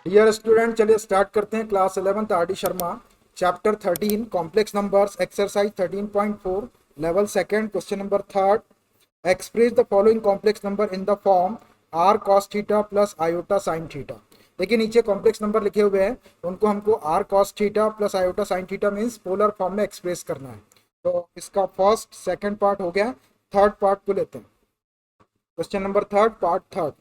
Dear student, चलिए start करते हैं। Class 11th R D Sharma, chapter 13 complex numbers, exercise 13.4, level second, question number third. Express the following complex number in the form r cos theta plus iota sine theta. देखिए नीचे complex number लिखे हुए हैं, उनको हमको r cos theta plus iota sine theta means polar form में express करना है। तो इसका फर्स्ट सेकंड पार्ट हो गया, थर्ड पार्ट को लेते हैं। Question number third, part third.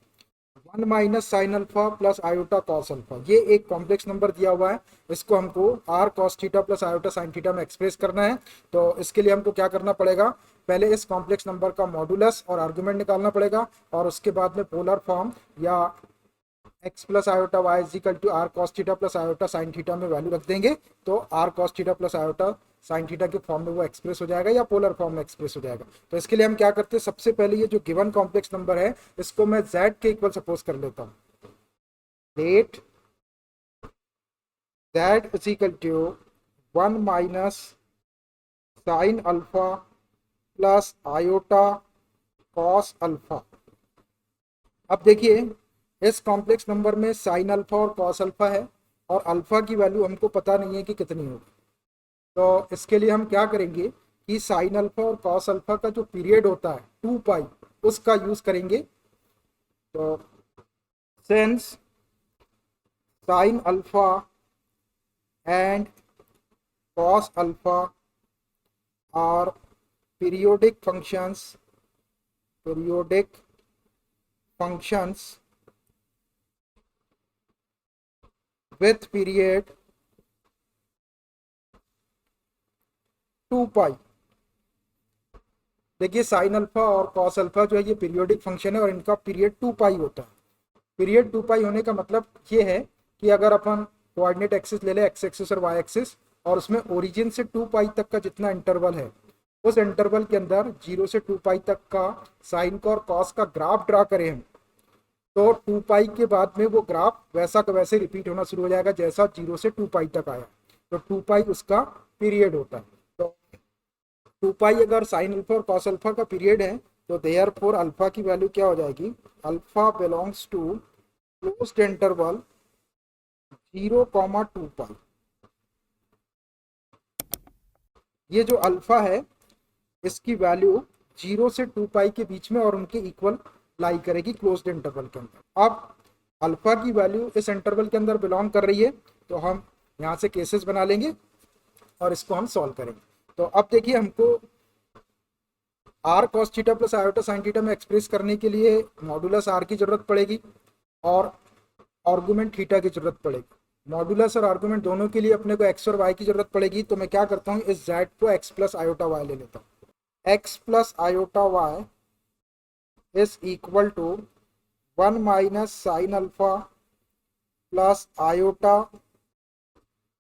1 - sine alpha plus iota cos alpha, ये एक कॉम्प्लेक्स नंबर दिया हुआ है। इसको हमको r cos theta plus iota sine theta में एक्सप्रेस करना है। तो इसके लिए हमको क्या करना पड़ेगा, पहले इस कॉम्प्लेक्स नंबर का मॉडुलस और आर्गुमेंट निकालना पड़ेगा, और उसके बाद में पोलर फॉर्म या x plus iota y is equal to are cos theta plus iota sine theta में वैल्यू रख देंगे। तो r cos theta plus iota sine theta के फॉर्म में वो एक्सप्रेस हो जाएगा या पोलर फॉर्म में एक्सप्रेस हो जाएगा। तो इसके लिए हम क्या करते हैं, सबसे पहले ये जो गिवन कॉम्प्लेक्स नंबर है इसको मैं z के इक्वल सपोज कर लेता हूँ। Let z is equal to 1 - sine alpha plus iota cos alpha. अब देखिए इस कॉम्प्लेक्स नंबर में साइन अल्फा और कॉस अल्फा है, और अल्फा की वैल्यू हमको पता नहीं है कि कितनी होगी। तो इसके लिए हम क्या करेंगे कि साइन अल्फा और कॉस अल्फा का जो पीरियड होता है 2 पाई, उसका यूज करेंगे। तो since sine alpha and cos alpha are periodic functions with period 2 pi. देखिए साइन अल्फा और कॉस अल्फा जो है ये पीरियोडिक फंक्शन है, और इनका पीरियड 2 पाई होता है। पीरियड 2 पाई होने का मतलब ये है कि अगर अपन कोऑर्डिनेट एक्सिस ले ले, एक्स एक्सिस और वाई एक्सिस, और उसमें ओरिजिन से 2 पाई तक का जितना इंटरवल है, उस इंटरवल के अंदर 0 से 2 पाई तक का साइन का और कॉस का ग्राफ ड्रा करें हम, तो 2 पाई के बाद में वो ग्राफ वैसा का वैसे रिपीट होना शुरू हो जाएगा जैसा 0 से 2 पाई तक आया। तो 2 पाई उसका पीरियड होता है। तो 2 पाई अगर साइन अल्फा और कॉस अल्फा का पीरियड है, तो देयर फोर अल्फा की वैल्यू क्या हो जाएगी, alpha belongs to closed interval 0, 2 pi. ये जो अल्फा है इसकी वैल्यू 0 से 2 पाई के बीच में और उनके इक्वल लाई करेगी क्लोज्ड इंटरवल के अंदर। अब अल्फा की वैल्यू इस इंटरवल के अंदर बिलोंग कर रही है, तो हम यहाँ से केसेस बना लेंगे और इसको हम सॉल्व करेंगे। तो अब देखिए हमको r cos theta plus iota sine theta में एक्सप्रेस करने के लिए मॉडुलस आर की जरूरत पड़ेगी और आर्गुमेंट थीटा की जरूरत पड़ेगी। मॉडुलस और आर्गुमेंट दोनों के लिए अपने को एक्स और वाई की जरूरत पड़ेगी। तो मैं क्या करता हूँ, इस जेड को एक्स प्लस आयोटा वाई ले लेता हूँ। X plus iota y is equal to 1 - sine alpha plus iota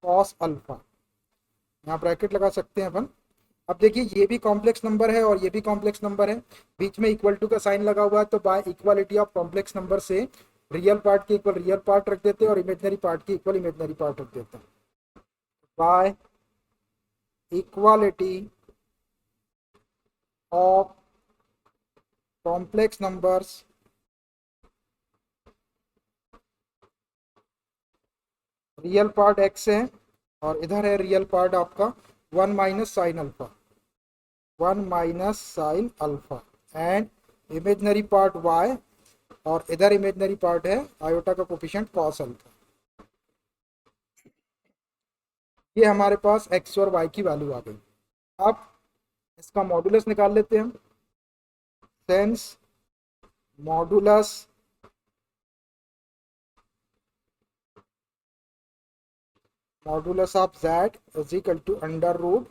cos alpha, यहाँ ब्रैकेट लगा सकते हैं अपन। अब देखिए ये भी कॉम्प्लेक्स नंबर है और ये भी कॉम्प्लेक्स नंबर है, बीच में इक्वल टू का साइन लगा हुआ है, तो by equality of complex number से रियल पार्ट के इक्वल रियल पार्ट रख देते हैं और इमेजनरी पार्ट के इक्वल इमेजनरी पार्ट रख देते हैं। By equality of complex numbers real part x है और इधर है रियल पार्ट आपका 1 - sine alpha, 1 - sine alpha, and imaginary part y, और इधर इमेजनरी पार्ट है आयोटा का कोफिशिएंट कॉस अल्फा। ये हमारे पास x और y की वैल्यू आ गई। अब इसका मॉडुलस निकाल लेते हैं हम। Since modulus of z is equal to under root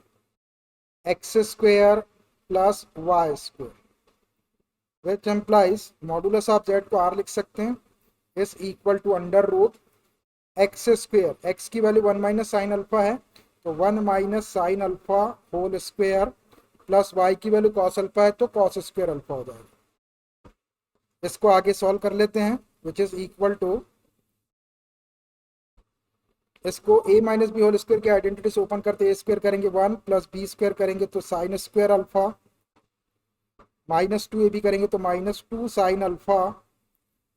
x square plus y square, which implies modulus of z को r लिख सकते हैं, is equal to under root x square, x की वैल्यू 1 - साइन अल्फा है, तो 1 - sine alpha whole square plus y की value cos alpha है, तो कॉस स्क्वेयर अल्फा हो जाएगा। इसको आगे सॉल्व कर लेते हैं, विच इज इक्वल टू, इसको a - b होल स्क्वेयर की आइडेंटिटी से ओपन करते a स्क्वेयर करेंगे 1 प्लस b स्क्वेयर करेंगे तो साइन स्क्वेयर अल्फा, -2ab करेंगे तो -2 साइन अल्फा,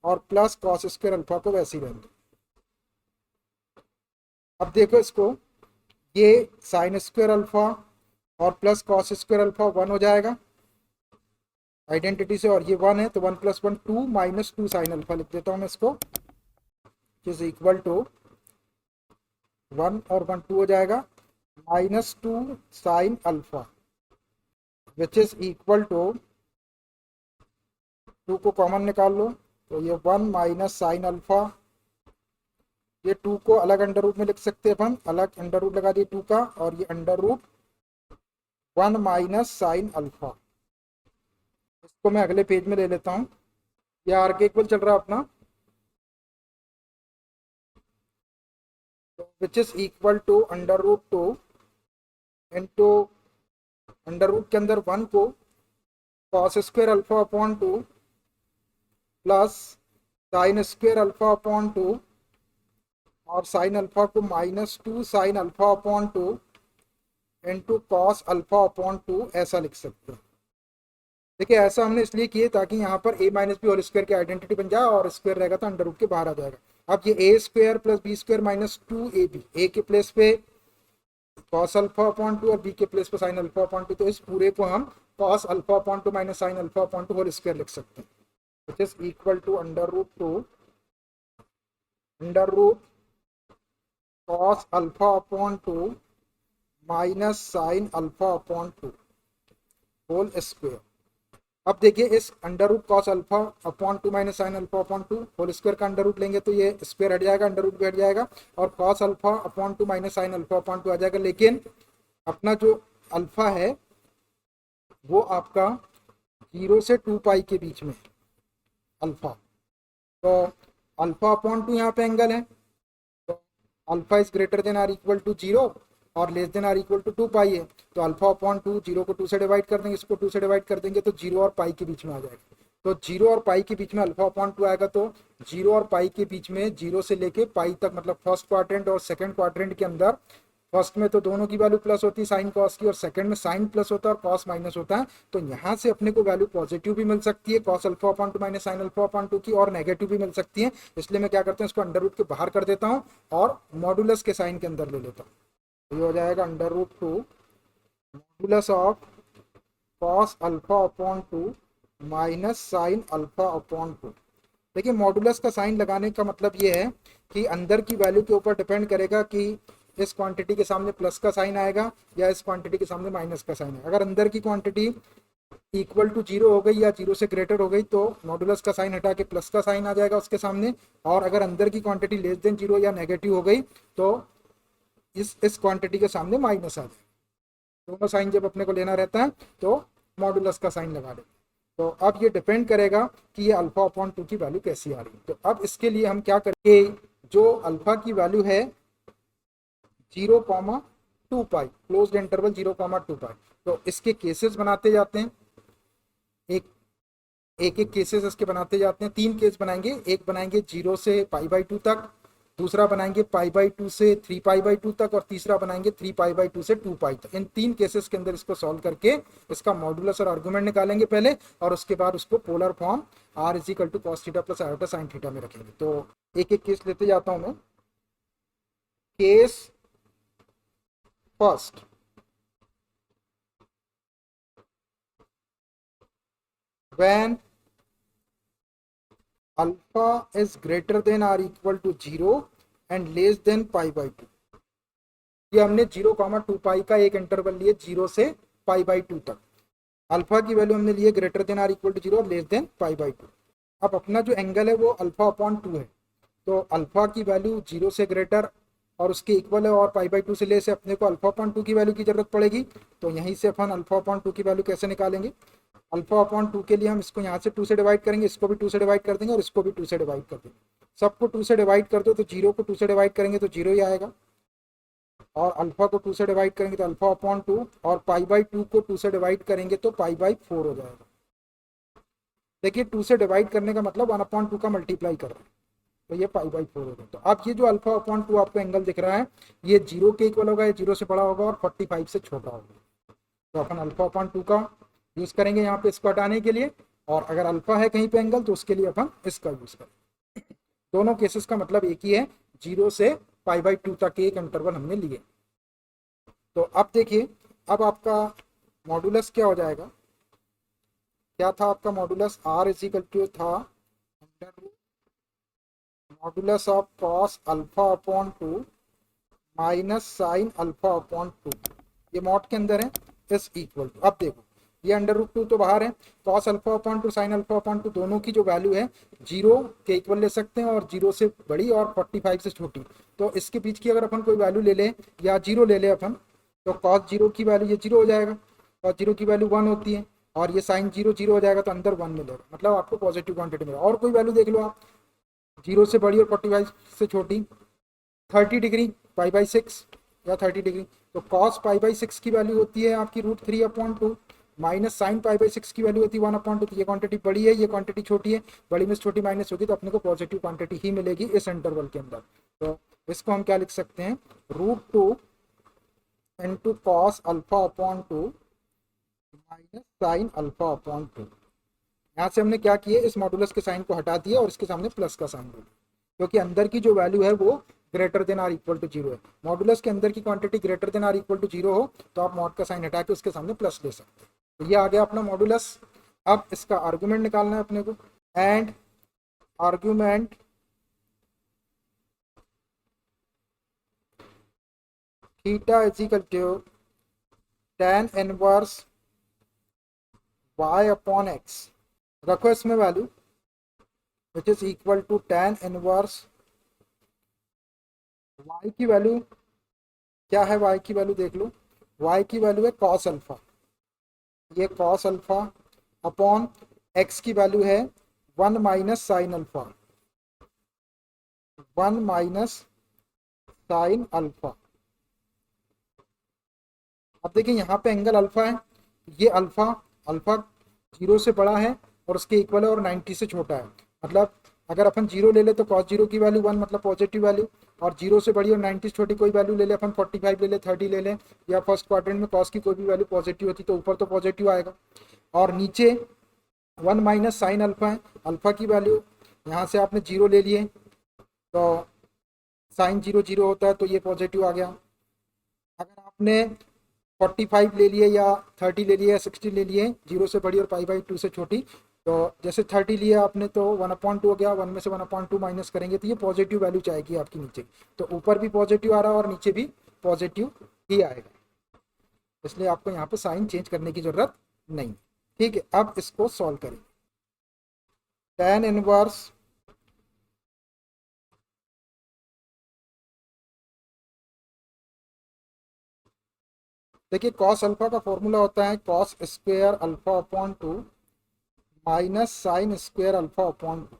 और प्लस कॉस स्क्वेयर अल्फा को वैसे ही रहेंगे। अब देखो इसको, ये साइन स्क्वायर अल्फा और प्लस कॉस स्क्वायर अल्फा 1 हो जाएगा आइडेंटिटी से, और ये 1 है तो 1 + 1 2 -2 साइन अल्फा लिख देता हूँ मैं इसको, इज इक्वल टू 1 और 1 2 हो जाएगा -2 sine alpha, which is equal to 2 को कॉमन निकाल लो तो ये 1 माइनस साइन अल्फा, ये 2 को अलग अंडर रूट में लिख सकते हैं अपन, अलग अंडर रूट लगा दिए 2 का, और ये under root 1 minus sine alpha. इसको मैं अगले पेज में ले लेता हूँ, ये आर के इक्वल चल रहा है अपना, which is equal to under root 2 into under root के अंदर 1 को cos square alpha upon 2 plus sine square alpha upon 2 और साइन अल्फा को -2 sine alpha upon 2 into cos alpha upon 2 ऐसा लिख सकते हैं। देखिए ऐसा हमने इसलिए किए ताकि यहाँ पर a minus b whole square की आइडेंटिटी बन जाए, और स्क्वायर रहेगा तो अंडर रूट के बाहर आ जाएगा। अब ये a square plus b square minus 2ab, a के प्लेस पे कॉस अल्फा अपॉन 2 और b के प्लेस पे साइन अल्फा अपॉन 2, तो इस पूरे को हम cos alpha upon 2 minus sine alpha upon 2 whole square लिख सकते हैं, which is equal to under root 2 under root cos alpha upon 2 minus sine alpha upon 2 whole square. अब देखिए इस under root cos alpha upon 2 minus sine alpha upon 2 whole square का under root लेंगे तो ये स्क्वायर हट जाएगा, under root भी हट जाएगा, और cos alpha upon 2 minus sine alpha upon 2 आ जाएगा। लेकिन अपना जो अल्फा है वो आपका 0 से 2 पाई के बीच में अल्फा, तो अल्फा अपॉन 2 यहाँ पे एंगल है, तो alpha is greater than or equal to 0 और less than or equal to 2 pi है, तो अल्फा अपॉन 2 0 को 2 से डिवाइड कर देंगे, इसको 2 से डिवाइड कर देंगे तो 0 और पाई के बीच में आ जाएगा। तो 0 और पाई के बीच में अल्फा अपॉन 2 आएगा, तो 0 और पाई के बीच में 0 से लेके पाई तक, मतलब फर्स्ट क्वाड्रेंट और सेकंड क्वाड्रेंट के अंदर, फर्स्ट में तो दोनों की वैल्यू प्लस होती है साइन कॉस की, और सेकंड में साइन प्लस होता है और कॉस माइनस होता है, तो यहाँ से अपने को वैल्यू पॉजिटिव भी मिल सकती है cos alpha upon 2 minus sine alpha upon 2 की, और नेगेटिव भी मिल सकती है। इसलिए मैं क्या करता हूँ, इसको अंडर रूट के बाहर कर देता हूँ और मॉडुलस के साइन के अंदर ले लेता हूँ, ये हो जाएगा under root 2 modulus of cos alpha upon 2 minus sine alpha upon 2। देखिए मॉडुलस का साइन लगाने का मतलब ये है कि अंदर की वैल्यू के ऊपर डिपेंड करेगा कि इस क्वांटिटी के सामने प्लस का साइन आएगा या इस क्वांटिटी के सामने माइनस का साइन आएगा। अगर अंदर की क्वांटिटी इक्वल टू 0 हो गई या 0 से ग्रेटर हो गई तो मॉडुलस का साइन हटा के प्लस का साइन आ जाएगा उसके सामने, और अगर अंदर की क्वांटिटी लेस देन 0 या नेगेटिव हो गई तो इस क्वांटिटी के सामने माइनस आ जाए। दोनों साइन जब अपने को लेना रहता है तो मॉडुलस का साइन लगा देते। तो अब ये डिपेंड करेगा कि ये अल्फा अपॉन 2 की वैल्यू कैसी आ रही है। तो अब इसके लिए हम क्या करेंगे, जो अल्फा की वैल्यू है 0,2 पाई, क्लोज्ड इंटरवल 0,2 पाई, तो इसके केसेस बनाते जाते हैं, एक एक केसेस इसके बनाते जाते हैं। 3 केस बनाएंगे, एक बनाएंगे 0 से π/2 तक, दूसरा बनाएंगे π/2 से 3π/2 तक, और तीसरा बनाएंगे 3π/2 से 2 पाई तक। इन 3 केसेस के अंदर इसको सॉल्व करके इसका मॉडुलस और आर्गुमेंट निकालेंगे पहले, और उसके बाद उसको polar form r = cos theta plus iota sine theta में रखेंगे। तो एक एक केस लेते जाता हूं मैं। Case first, when alpha is greater than or equal to 0 and less than π/2। ये हमने 0,2 पाई का एक इंटरवल लिए 0 से π/2 तक। अल्फा की वैल्यू हमने लिए greater than or equal to 0 और लेस देन π/2। अब अपना जो एंगल है वो अल्फा अपॉन 2 है, तो अल्फा की वैल्यू 0 से ग्रेटर और उसके इक्वल है और π/2 से लेस है, अपने को अल्फा अपॉन 2 की वैल्यू की जरूरत पड़ेगी। तो यहीं से अपन अल्फा अपॉन 2 की वैल्यू कैसे निकालेंगे, अल्फा अपॉन 2 के लिए हम इसको यहाँ से 2 से डिवाइड करेंगे, इसको भी 2 से डिवाइड कर देंगे और इसको भी 2 से डिवाइड कर देंगे। सबको 2 से डिवाइड कर दो तो 0 को 2 से डिवाइड करेंगे तो 0 ही आएगा, और अल्फा को 2 से डिवाइड करेंगे तो अल्फा अपॉन 2, और π/2 को 2 से डिवाइड करेंगे तो π/4 हो जाएगा। देखिए 2 से डिवाइड करने का मतलब 1/2 का मल्टीप्लाई कर रहे हैं, तो ये π/4 होगा। तो अब ये जो अल्फा अपॉन 2 आपको एंगल दिख रहा है ये 0 के इक्वल होगा, ये 0 से बड़ा होगा और 45 से छोटा होगा। तो अपन अल्फा अपॉन 2 का यूज करेंगे यहाँ पे इसको हटाने के लिए, और अगर अल्फा है कहीं पे एंगल तो उसके लिए अपन इसका यूज करेंगे। दोनों केसेस का मतलब एक ही है, 0 से पाई/2 तक के एक इंटरवल हमने लिए। तो अब देखिए, अब आपका मॉडुलस क्या हो जाएगा, क्या था आपका modulus, R is equal to था modulus of cos alpha upon 2 minus sine alpha upon 2, ये मॉड के अंदर है, इस इक्वल टू, अब देखो ये अंडर रूट 2 तो बाहर है, cos alpha upon 2 sine alpha upon 2 दोनों की जो वैल्यू है जीरो के इक्वल ले सकते हैं, और जीरो से बड़ी और 45 से छोटी। तो इसके बीच की अगर अपन कोई वैल्यू ले लें या जीरो ले लें अपन, तो कॉस जीरो की वैल्यू ये जीरो हो जाएगा, कॉस जीरो की वैल्यू 1 होती है, और ये साइन जीरो जीरो हो जाएगा, तो अंदर 1 मिलेगा, मतलब आपको पॉजिटिव क्वांटिटी मिलेगा। और कोई वैल्यू देख लो आप, जीरो से बड़ी और 45 से छोटी, 30 डिग्री पाई/6 या 30 डिग्री, तो कॉस पाई/6 की वैल्यू होती है आपकी √3/2 माइनस साइन पाई/6 की वैल्यू होती है 1/2। तो ये क्वांटिटी बड़ी है, ये क्वांटिटी छोटी है, बड़ी में से छोटी माइनस होगी तो अपने को पॉजिटिव क्वांटिटी ही मिलेगी इस इंटरवल के अंदर। तो इसको हम क्या लिख सकते हैं, √2 into cos alpha upon 2 minus sine alpha upon 2। यहाँ से हमने क्या किया, इस मॉडुलस के साइन को हटा दिया और इसके सामने प्लस का साइन दिया, क्योंकि अंदर की जो वैल्यू है वो greater than or equal to zero है। मॉडुलस के अंदर की quantity greater than or equal to zero हो तो आप मॉड का साइन हटा के उसके सामने प्लस ले सकते हैं। तो ये आ गया अपना मॉडुलस। अब इसका आर्गुमेंट निकालना है अपने को, and argument theta is equal to tan inverse y upon x, रखो इसमें value which is equal to tan inverse y की वैल्यू क्या है, y की वैल्यू देख लो, y की वैल्यू है cos अल्फा, ये cos अल्फा अपॉन x की वैल्यू है 1 minus sine alpha, 1 minus sine alpha. अब देखिए यहाँ पे एंगल अल्फा है, ये अल्फा अल्फा जीरो से बड़ा है और उसके इक्वल है और 90 से छोटा है, मतलब अगर अपन जीरो ले ले तो कॉस जीरो की वैल्यू 1 मतलब पॉजिटिव वैल्यू, और जीरो से बड़ी और 90 से छोटी कोई वैल्यू ले ले, अपन 45 ले ले, 30 ले ले, या फर्स्ट क्वाड्रेंट में कॉस की कोई भी वैल्यू पॉजिटिव होती तो ऊपर तो पॉजिटिव आएगा, और नीचे 1 माइनस साइन अल्फा है, अल्फा की वैल्यू यहाँ से आपने जीरो ले लिए तो साइन जीरो जीरो होता है तो ये पॉजिटिव आ गया। अगर आपने 45 ले लिए या 30 ले लिए या 60 ले लिए, जीरो से बड़ी और पाई/2 से छोटी, तो जैसे 30 लिया आपने तो 1/2 हो गया, 1 में से 1/2 माइनस करेंगे तो ये पॉजिटिव वैल्यू जाएगी आपकी नीचे, तो ऊपर भी पॉजिटिव आ रहा है और नीचे भी पॉजिटिव ही आएगा, इसलिए आपको यहाँ पे साइन चेंज करने की जरूरत नहीं। ठीक है, अब इसको सॉल्व करें, tan इनवर्स देखिए कॉस अल्फा का फॉर्मूला होता है cos square alpha upon 2 minus sign square alpha upon 2,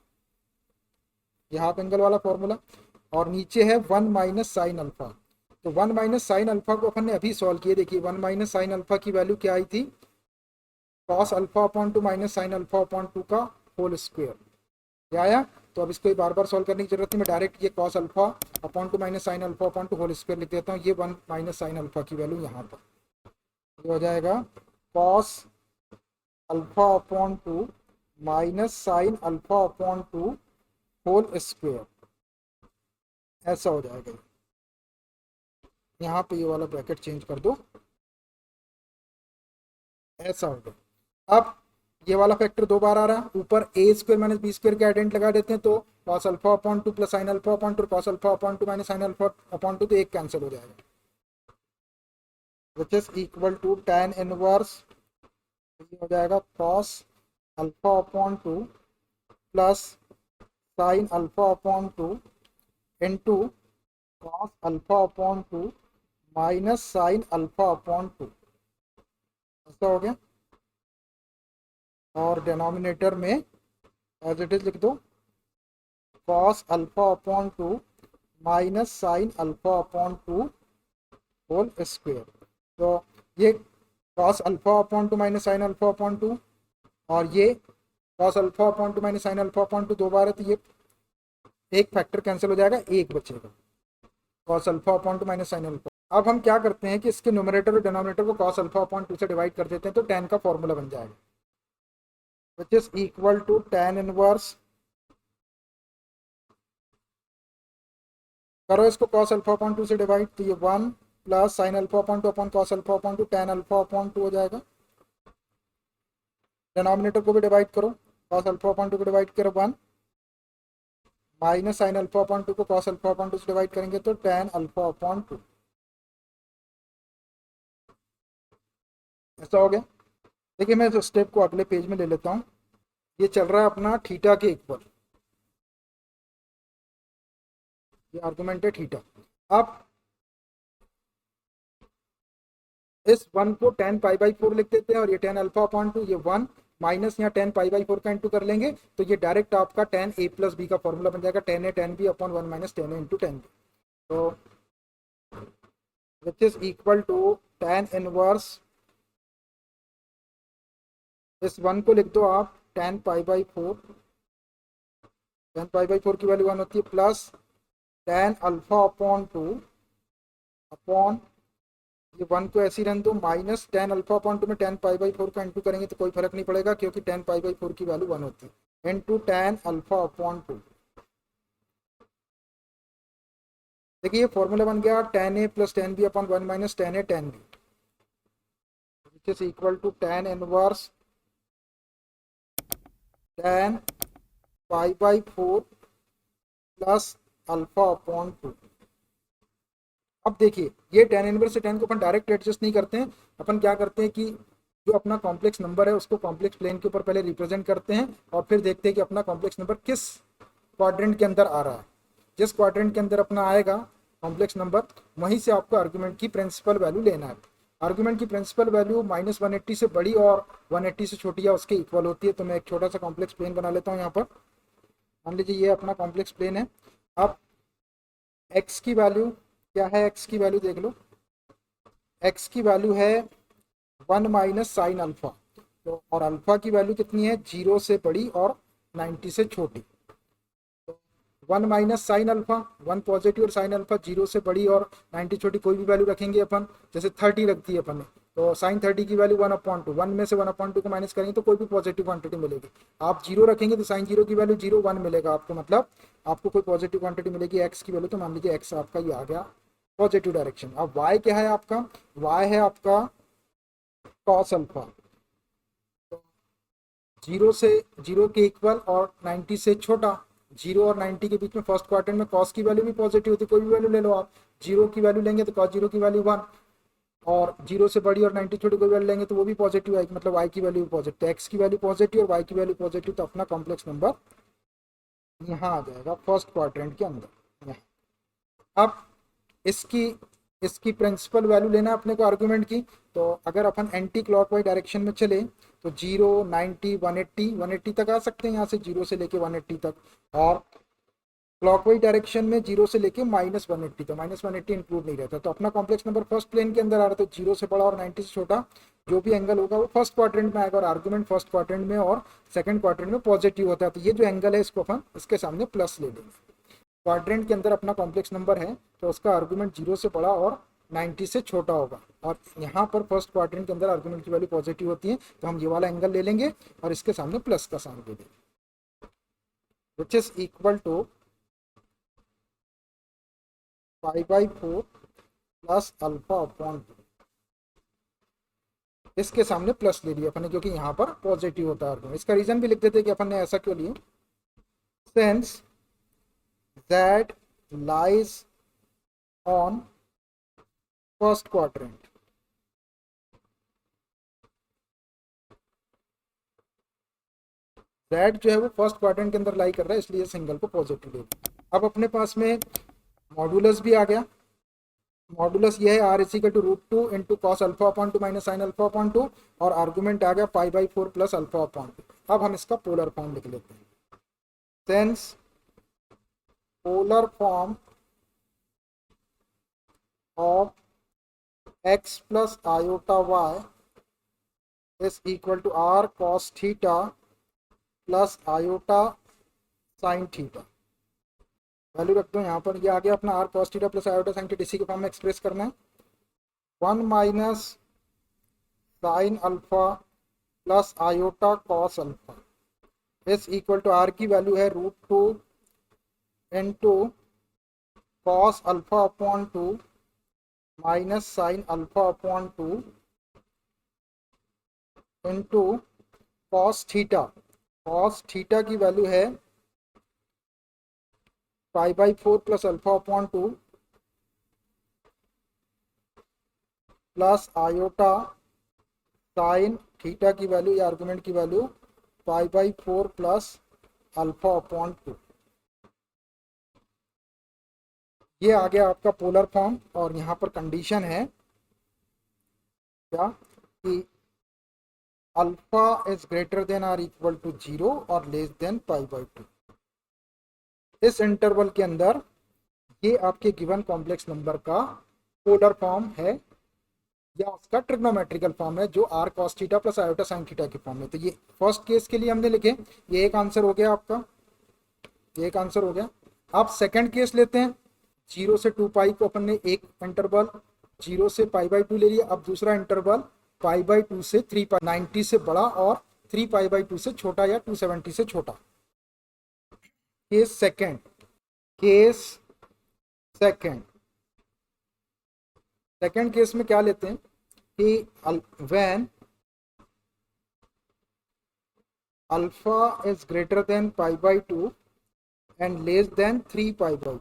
ये हाफ एंगल वाला फॉर्मूला, और नीचे है 1 माइनस साइन अल्फा। तो 1 माइनस साइन अल्फा को अपन ने अभी सॉल्व किए, देखिए 1 माइनस साइन अल्फा की वैल्यू क्या आई थी, cos alpha upon 2 minus sine alpha upon 2 का होल स्क्वायर, क्या आया। तो अब इसको बार बार सॉल्व करने की जरूरत नहीं, मैं डायरेक्ट ये cos alpha upon 2 minus sine alpha upon 2 whole square लिख देता हूँ, ये 1 माइनस साइन अल्फा की वैल्यू यहाँ पर ये हो जाएगा cos alpha upon 2 minus sine alpha upon 2 whole square, ऐसा हो जाएगा। यहाँ पे ये वाला ब्रैकेट चेंज कर दो, ऐसा होगा। अब ये वाला फैक्टर दो बार आ रहा है, ऊपर A square minus B square के आइडेंट लगा देते हैं, तो cos alpha upon 2 plus sine alpha upon 2 cos alpha upon 2 minus sine alpha upon 2, तो एक कैंसिल हो जाएगा, which is equal to tan inverse हो जाएगा cos alpha upon 2 plus sine alpha upon 2 into cos alpha upon 2 minus sine alpha upon 2, ऐसा हो गया। और डिनोमिनेटर में एज इट इज लिख दो cos alpha upon 2 minus sine alpha upon 2 whole square. तो ये cos alpha upon 2 minus sine alpha upon 2, और ये cos alpha upon 2 minus sine alpha upon 2 दो बार है, तो ये एक फैक्टर कैंसिल हो जाएगा, एक बचेगा cos alpha upon 2 minus sine alpha. अब हम क्या करते हैं कि इसके न्यूमरेटर और डिनोमिनेटर को कॉस अल्फा अपॉन 2 से डिवाइड कर देते हैं, तो tan का फॉर्मूला बन जाएगा which is equal to tan inverse करो इसको cos अल्फा अपॉन 2 से डिवाइड, तो ये 1 plus sine alpha upon 2 upon cos alpha upon 2 tan alpha upon 2 हो जाएगा। डिनोमिनेटर को भी डिवाइड करो, cos अल्फा अपॉन 2 को डिवाइड करो 1 माइनस साइन अल्फा अपॉन 2 को cos अल्फा अपॉन 2 से डिवाइड करेंगे तो tan अल्फा अपॉन 2। ऐसा हो गया। देखिए मैं इस स्टेप को अगले पेज में ले लेता हूँ। ये चल रहा है अपना थीटा के इक्वल, ये आर्गुमेंट है थीटा। अब इस 1 को tan पाई बाई 4 लिख देते हैं और ये tan अल्फा अपॉन 2, ये 1 माइनस यहाँ tan पाई बाई 4 का इंटू कर लेंगे तो ये डायरेक्ट आपका tan a प्लस बी का फॉर्मूला बन जाएगा, tan a tan b upon 1 minus tan a into tan b, तो which is equal to tan inverse, इस 1 को लिख दो आप tan pi by 4, tan pi by 4 की वैल्यू 1 होती है, plus tan alpha upon 2 upon ये 1 को ऐसे ही रहने दो माइनस tan अल्फा अपॉन 2 में tan पाई बाई 4 का इंटू करेंगे तो कोई फर्क नहीं पड़ेगा क्योंकि tan पाई बाई 4 की वैल्यू 1 होती है, इंटू tan अल्फा अपॉन 2। देखिए ये फॉर्मूला बन गया tan a plus tan b upon 1 minus tan a tan b, which is equal to tan inverse tan pi by 4 plus alpha upon 2। अब देखिए ये tan इनवर्स से tan को अपन direct adjust नहीं करते हैं, अपन क्या करते हैं कि जो अपना कॉम्प्लेक्स नंबर है उसको कॉम्प्लेक्स प्लेन के ऊपर पहले रिप्रेजेंट करते हैं और फिर देखते हैं कि अपना कॉम्प्लेक्स नंबर किस क्वाड्रेंट के अंदर आ रहा है। जिस क्वाड्रेंट के अंदर अपना आएगा कॉम्प्लेक्स नंबर, वहीं से आपको आर्गुमेंट की प्रिंसिपल वैल्यू लेना है। आर्गुमेंट की प्रिंसिपल वैल्यू -180 से बड़ी और 180 से छोटी या उसके इक्वल होती है। तो मैं एक छोटा सा कॉम्प्लेक्स प्लेन बना लेता हूँ यहाँ पर। मान लीजिए ये अपना कॉम्प्लेक्स प्लेन है। अब एक्स की वैल्यू क्या है, एक्स की वैल्यू देख लो, एक्स की वैल्यू है 1 माइनस साइन अल्फा, तो और अल्फा की वैल्यू कितनी है, 0 से बड़ी और 90 से छोटी। 1 माइनस साइन अल्फा, 1 पॉजिटिव और साइन अल्फा 0 से बड़ी और 90 छोटी, कोई भी वैल्यू रखेंगे अपन, जैसे 30 रखती है अपन ने तो साइन 30 की वैल्यू 1/2, 1 में से 1/2 को माइनस करेंगे तो कोई भी पॉजिटिव क्वांटिटी मिलेगी। आप 0 रखेंगे तो साइन 0 की वैल्यू 0 1 मिलेगा आपको, मतलब आपको कोई पॉजिटिव क्वांटिटी मिलेगी एक्स की वैल्यू। तो मान लीजिए एक्स आपका ये आ गया पॉजिटिव डायरेक्शन। अब वाई क्या है आपका, वाई है आपका कॉस अल्फा, तो 0 से 0 के इक्वल और 90 से छोटा, 0 और 90 के बीच में फर्स्ट क्वाड्रेंट में कॉस की वैल्यू भी पॉजिटिव होती है, कोई भी वैल्यू ले लो आप। 0 की वैल्यू लेंगे तो कॉस 0 की वैल्यू 1, और 0 से बड़ी और 90 छोटी कोई वैल्यू लेंगे तो वो भी पॉजिटिव आएगी, मतलब y की वैल्यू भी पॉजिटिव। तो x की वैल्यू पॉजिटिव और y की वैल्यू पॉजिटिव, तो अपना कॉम्प्लेक्स नंबर यहाँ आ जाएगा फर्स्ट क्वाड्रेंट के अंदर। अब इसकी इसकी प्रिंसिपल वैल्यू लेना है अपने को आर्गुमेंट की। तो अगर अपन एंटी क्लॉकवाइज डायरेक्शन में चले तो 0 90 180 तक आ सकते हैं, यहाँ से 0 से लेके 180 तक, और क्लॉकवाइज डायरेक्शन में 0 से लेके -180, तो -180 इंक्लूड नहीं रहता। तो अपना कॉम्प्लेक्स नंबर फर्स्ट प्लेन के अंदर आ रहा है, तो 0 से बड़ा और 90 से छोटा जो भी एंगल होगा वो फर्स्ट क्वाड्रेंट में आएगा, और आर्गुमेंट फर्स्ट क्वाड्रेंट में और सेकंड क्वाड्रेंट में पॉजिटिव होता है। तो ये जो एंगल है इसको अपन इसके सामने प्लस ले लेंगे। क्वाड्रेंट के अंदर अपना कॉम्प्लेक्स नंबर है तो उसका आर्गुमेंट 0 से बड़ा और 90 से छोटा होगा, और यहाँ पर फर्स्ट क्वाड्रेंट के अंदर आर्गुमेंट की वैल्यू पॉजिटिव होती है, तो हम ये वाला एंगल ले लेंगे और इसके सामने प्लस का साइन दे देंगे, which is equal to pi by 4 plus alpha upon 2। इसके सामने प्लस ले लिया अपन ने क्योंकि यहाँ पर पॉजिटिव होता है आर्गुमेंट। इसका रीजन भी लिख देते हैं कि अपन ने ऐसा क्यों लिया, since that lies on first quadrant, that जो है वो फर्स्ट क्वाड्रेंट के अंदर लाई कर रहा है, इसलिए सिंगल को पॉजिटिव ले। अब अपने पास में मॉडुलस भी आ गया। मॉडुलस ये है R equal to √2 into cos alpha upon 2 minus sine alpha upon 2, और आर्गुमेंट आ गया pi by 4 plus alpha upon 2। अब हम इसका पोलर फॉर्म लिख लेते हैं। Since polar form of x plus iota y is equal to r cos theta plus iota sine theta. Value रख दो यहाँ पर, ये आ गया अपना r cos theta plus iota sine theta, इसी के फॉर्म में एक्सप्रेस करना है। 1 minus sine alpha plus iota cos alpha is equal to r की वैल्यू है √2 into cos alpha upon 2 minus sine alpha upon 2 into cos theta. Cos theta की value है π/4 plus alpha upon 2 plus iota sine theta की value या argument की value π/4 plus alpha upon 2। ये आ गया आपका पोलर फॉर्म। और यहाँ पर कंडीशन है क्या कि alpha is greater than or equal to 0 और लेस देन π/2। इस इंटरवल के अंदर ये आपके गिवन कॉम्प्लेक्स नंबर का पोलर फॉर्म है या उसका ट्रिग्नोमेट्रिकल फॉर्म है जो R cos theta plus iota sine theta के फॉर्म में। तो ये फर्स्ट केस के लिए हमने लिखे, ये एक आंसर हो गया आपका, ये एक आंसर हो गया। आप सेकंड केस लेते हैं, 0 से 2 पाई को अपन ने एक इंटरवल 0 से π/2 ले लिया। अब दूसरा इंटरवल π/2 से 3 पाई, 90 से बड़ा और 3 π/2 से छोटा या 270 से छोटा। Case second, case second, second case में क्या लेते हैं कि when alpha is greater than π/2 and less than 3 π/2।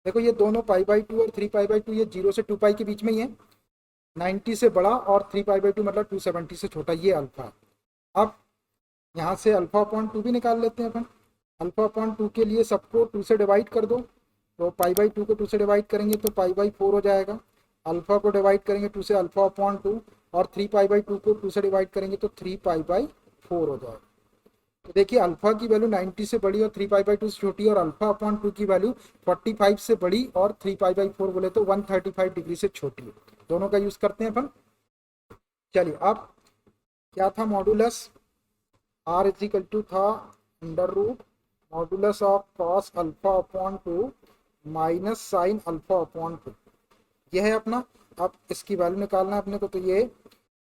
देखो ये दोनों π/2 और 3 π/2 ये 0 से 2 पाई के बीच में ही है, 90 से बड़ा और 3 π/2 मतलब 270 से छोटा, ये अल्फा। अब यहाँ से अल्फा अपॉन 2 भी निकाल लेते हैं अपन। अल्फा अपॉन 2 के लिए सबको 2 से डिवाइड कर दो, तो π/2 को 2 से डिवाइड करेंगे तो π/4 हो जाएगा। अल्फा को डिवाइड करेंगे 2 से, अल्फा अपॉन 2, और 3 π/2 को 2 से डिवाइड करेंगे तो 3 π/4 हो जाएगा। तो देखिए अल्फा की वैल्यू 90 से बड़ी और 3 π/2 से छोटी, और अल्फा अपॉन 2 की वैल्यू 45 से बड़ी और 3 π/4 बोले तो 135 डिग्री से छोटी है। दोनों का यूज करते हैं अपन। चलिए अब क्या था modulus, R is equal to था under root modulus of cos alpha upon 2 minus sine alpha upon 2, ये है अपना। अब इसकी वैल्यू निकालना है अपने को, तो ये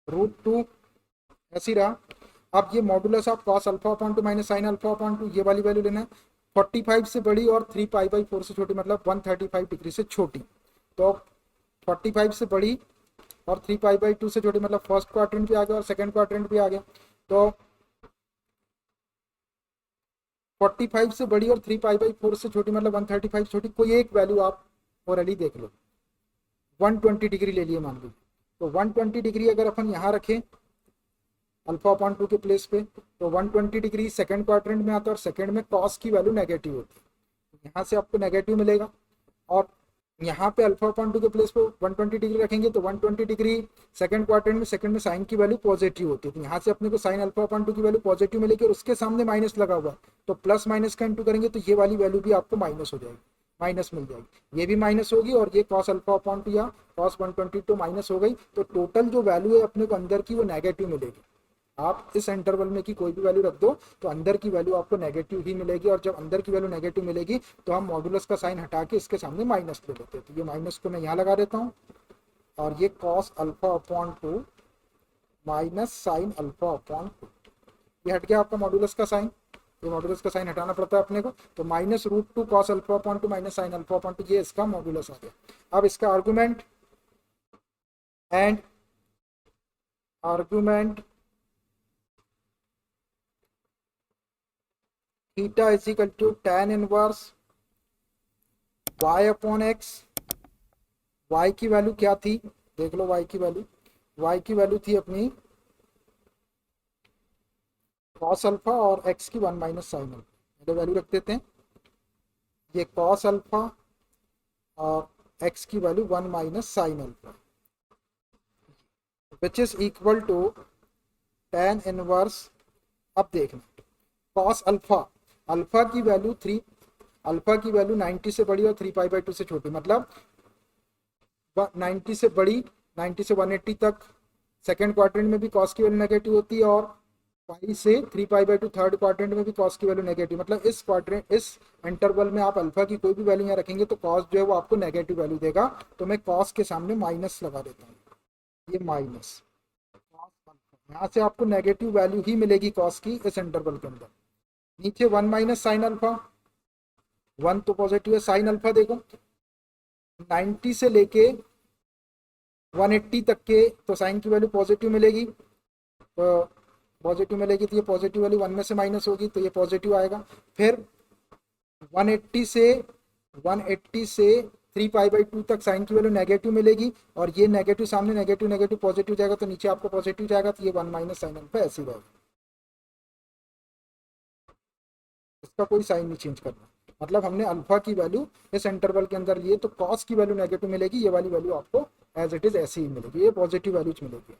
√2 ऐसी रहा। अब ये modulus of cos alpha upon 2 minus sine alpha upon 2, ये वाली वैल्यू लेना है। 45 से बड़ी और 3 π/4 से छोटी मतलब 135 डिग्री से छोटी। तो 45 से बड़ी और 3 π/2 से छोटी मतलब फर्स्ट क्वाड्रेंट भी आ गया और सेकंड क्वाड्रेंट भी आ गया। तो 45 से बड़ी और 3 π/4 से छोटी मतलब 135 छोटी, कोई एक वैल्यू आप ओरली देख लो। 120 डिग्री ले लिए मान लीजिए, तो 120 डिग्री अगर अपन यहाँ रखें अल्फा अपॉन 2 के प्लेस पे, तो 120 डिग्री सेकंड क्वाड्रेंट में आता है और सेकंड में कॉस की वैल्यू नेगेटिव होती है, यहाँ से आपको नेगेटिव मिलेगा। और यहाँ पे अल्फा अपॉन 2 के प्लेस पे 120 डिग्री रखेंगे तो 120 डिग्री सेकंड क्वाड्रेंट में, सेकंड में साइन की वैल्यू पॉजिटिव होती है, तो यहाँ से अपने को साइन अल्फा अपॉन 2 की वैल्यू पॉजिटिव मिलेगी और उसके सामने माइनस लगा हुआ है, तो प्लस माइनस का इंटू करेंगे तो ये वाली वैल्यू भी आपको माइनस हो जाएगी, माइनस मिल जाएगी, ये भी माइनस होगी और ये कॉस अल्फा अपॉन 2 या कॉस 120 तो माइनस हो गई। तो टोटल जो वैल्यू है अपने को अंदर की वो नेगेटिव मिलेगी। आप इस इंटरवल में की कोई भी वैल्यू रख दो तो अंदर की वैल्यू आपको नेगेटिव ही मिलेगी, और जब अंदर की वैल्यू नेगेटिव मिलेगी तो हम मॉडुलस का साइन हटा के इसके सामने माइनस ले लेते हैं। तो ये माइनस को मैं यहाँ लगा देता हूँ और ये cos alpha upon 2 minus sine alpha upon 2, ये हट गया आपका मॉडुलस का साइन। ये मॉडुलस का साइन हटाना पड़ता है अपने को, तो -√2 cos alpha upon 2 minus sine alpha upon 2, ये इसका मॉडुलस आ गया। अब इसका argument and argument theta is equal to tan inverse y upon x। y की वैल्यू क्या थी देख लो, y की वैल्यू थी अपनी cos अल्फा और x की 1 माइनस साइन अल्फा, वैल्यू रख देते हैं। ये cos अल्फा और x की value 1 minus sine alpha, which is equal to tan inverse. अब देखना cos अल्फा की वैल्यू 3, अल्फा की वैल्यू 90 से बड़ी और 3 π/2 से छोटी मतलब 90 से बड़ी, 90 से 180 तक सेकंड क्वाड्रेंट में भी कॉस की वैल्यू नेगेटिव होती है, और पाई से 3 π/2 थर्ड क्वाड्रेंट में भी कॉस की वैल्यू नेगेटिव, मतलब इस इंटरवल में आप अल्फा की कोई भी वैल्यू यहाँ रखेंगे तो कॉस जो है वो आपको नेगेटिव वैल्यू देगा। तो मैं कॉस के सामने माइनस लगा देता हूँ, ये माइनस कॉस अल्फा, यहाँ से आपको नेगेटिव वैल्यू ही मिलेगी कॉस की इस इंटरवल के अंदर। नीचे 1 माइनस साइन अल्फा, 1 तो पॉजिटिव है। साइन अल्फा देखो 90 से लेके 180 तक के तो साइन की वैल्यू पॉजिटिव मिलेगी, तो पॉजिटिव मिलेगी तो ये पॉजिटिव वैल्यू 1 में से माइनस होगी तो ये पॉजिटिव आएगा। फिर 180 से 3 पाई बाई 2 तक साइन की वैल्यू नेगेटिव मिलेगी, और ये नेगेटिव सामने नेगेटिव नेगेटिव पॉजिटिव जाएगा तो नीचे आपको पॉजिटिव जाएगा, तो ये 1 माइनस साइन अल्फा ऐसे ही रहेगा, इसका कोई साइन नहीं चेंज करना। मतलब हमने अल्फा की वैल्यू इस इंटरवल के अंदर लिए तो कॉस की वैल्यू नेगेटिव मिलेगी, ये वाली वैल्यू आपको एज इट इज ऐसी ही मिलेगी, ये पॉजिटिव वैल्यूज मिलेगी।